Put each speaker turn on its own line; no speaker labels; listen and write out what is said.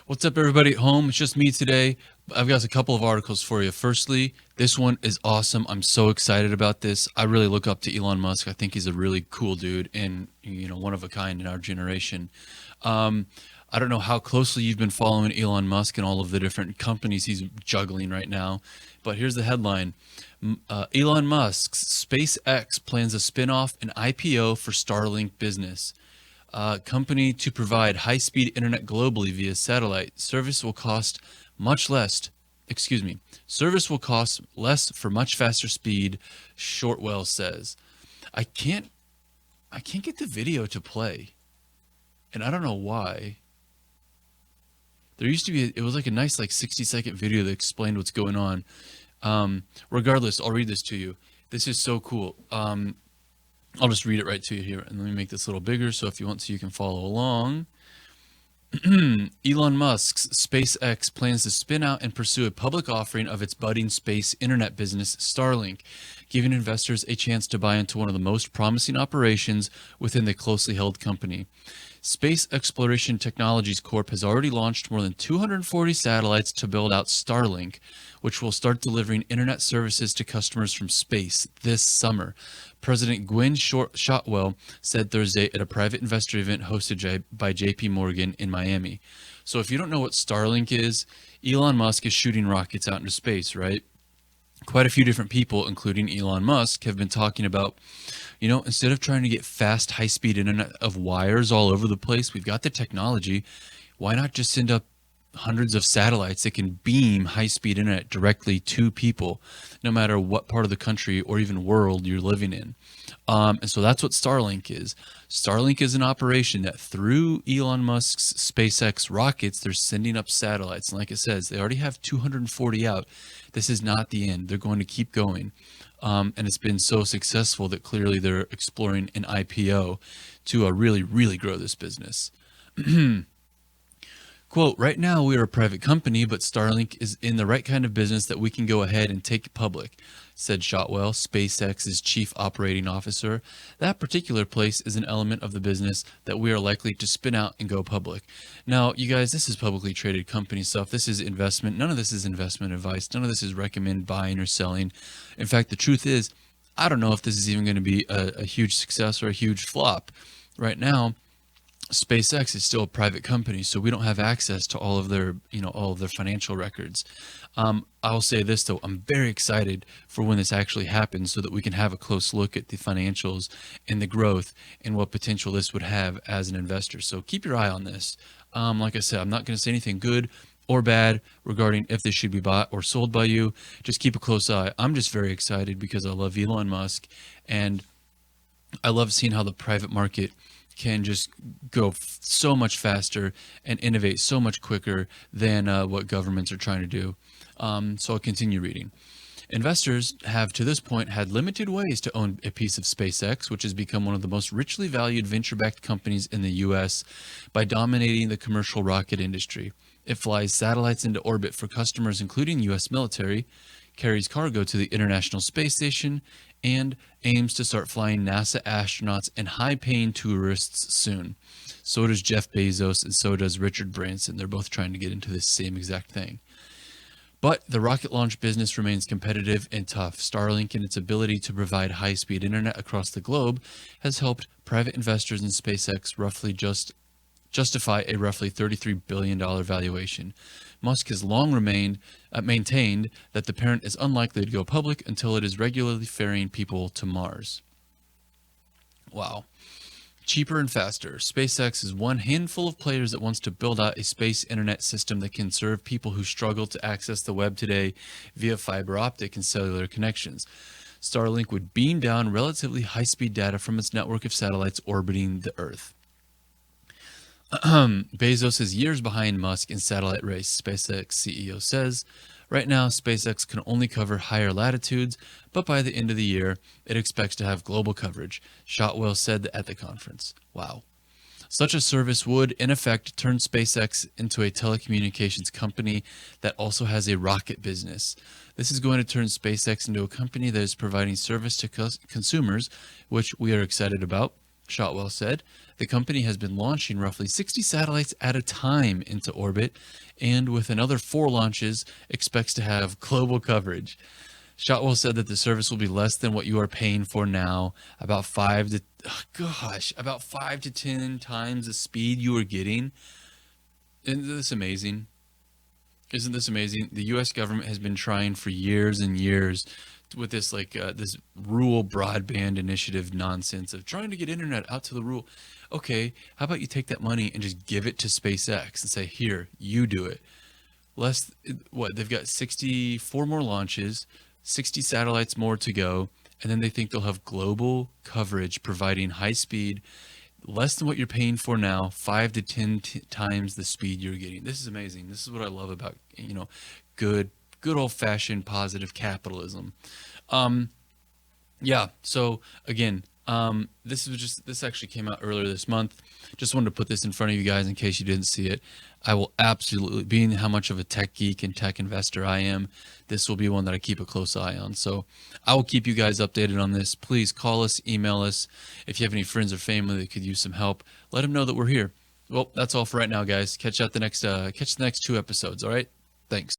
What's up, everybody at home? It's just me today. I've got a couple of articles for you. Firstly, this one is awesome. I'm so excited about this. I really look up to Elon Musk. I think he's a really cool dude and, one of a kind in our generation. I don't know how closely you've been following Elon Musk and all of the different companies he's juggling right now, but here's the headline. Elon Musk's SpaceX plans a spinoff and IPO for Starlink business. Company to provide high-speed internet globally via satellite. Service will cost less for much faster speed, Shortwell says. I can't get the video to play, and I don't know why. There used to be, it was like a nice 60-second video that explained what's going on. Regardless, I'll read this to you. This is so cool. I'll just read it right to you here, and let me make this a little bigger so if you want to, you can follow along. Elon Musk's SpaceX plans to spin out and pursue a public offering of its budding space internet business, Starlink, giving investors a chance to buy into one of the most promising operations within the closely held company. Space Exploration Technologies Corp has already launched more than 240 satellites to build out Starlink, which will start delivering internet services to customers from space this summer. President Gwynne Shotwell said Thursday at a private investor event hosted by JP Morgan in Miami. So if you don't know what Starlink is, Elon Musk is shooting rockets out into space, right? Quite a few different people, including Elon Musk, have been talking about, instead of trying to get fast, high-speed internet of wires all over the place, we've got the technology. Why not just send up hundreds of satellites that can beam high-speed internet directly to people, no matter what part of the country or even world you're living in? And so that's what Starlink is. Starlink is an operation that through Elon Musk's SpaceX rockets, they're sending up satellites. And like it says, they already have 240 out. This is not the end. They're going to keep going. And it's been so successful that clearly they're exploring an IPO to really, really grow this business. Quote, right now we are a private company, but Starlink is in the right kind of business that we can go ahead and take it public, said Shotwell, SpaceX's chief operating officer. That particular place is an element of the business that we are likely to spin out and go public. Now, you guys, this is publicly traded company stuff. This is investment. None of this is investment advice. None of this is recommend buying or selling. In fact, the truth is, I don't know if this is even going to be a huge success or a huge flop. Right now, SpaceX is still a private company, so we don't have access to all of their financial records. I'll say this though, I'm very excited for when this actually happens so that we can have a close look at the financials and the growth and what potential this would have as an investor. So keep your eye on this. Like I said, I'm not going to say anything good or bad regarding if this should be bought or sold by you. Just keep a close eye. I'm just very excited because I love Elon Musk and I love seeing how the private market can just go so much faster and innovate so much quicker than what governments are trying to do. So I'll continue reading. Investors have to this point had limited ways to own a piece of SpaceX, which has become one of the most richly valued venture-backed companies in the U.S. by dominating the commercial rocket industry. It flies satellites into orbit for customers, including U.S. military, carries cargo to the International Space Station, and aims to start flying NASA astronauts and high-paying tourists soon. So does Jeff Bezos and so does Richard Branson. They're both trying to get into this same exact thing. But the rocket launch business remains competitive and tough. Starlink and its ability to provide high-speed internet across the globe has helped private investors in SpaceX justify a roughly $33 billion valuation. Musk has long maintained that the parent is unlikely to go public until it is regularly ferrying people to Mars. Wow. Cheaper and faster. SpaceX is one handful of players that wants to build out a space internet system that can serve people who struggle to access the web today via fiber optic and cellular connections. Starlink would beam down relatively high-speed data from its network of satellites orbiting the Earth. Bezos is years behind Musk in satellite race, SpaceX CEO says. Right now, SpaceX can only cover higher latitudes, but by the end of the year, it expects to have global coverage, Shotwell said at the conference. Wow. Such a service would, in effect, turn SpaceX into a telecommunications company that also has a rocket business. This is going to turn SpaceX into a company that is providing service to consumers, which we are excited about. Shotwell said. The company has been launching roughly 60 satellites at a time into orbit, and with another 4 launches, expects to have global coverage. Shotwell said that the service will be less than what you are paying for now, about 5 to 10 times the speed you are getting. Isn't this amazing? Isn't this amazing? The U.S. government has been trying for years and years with this this rural broadband initiative nonsense of trying to get internet out to the rural. Okay, how about you take that money and just give it to SpaceX and say, here, you do it. They've got 64 more launches, 60 satellites more to go, and then they think they'll have global coverage providing high speed, less than what you're paying for now, 5 to 10 times the speed you're getting. This is amazing. This is what I love about, good old fashioned positive capitalism. Yeah. So again, this actually came out earlier this month. Just wanted to put this in front of you guys in case you didn't see it. I will absolutely, being how much of a tech geek and tech investor I am, this will be one that I keep a close eye on. So I will keep you guys updated on this. Please call us, email us. If you have any friends or family that could use some help, let them know that we're here. Well, that's all for right now, guys. Catch the next 2 episodes. All right. Thanks.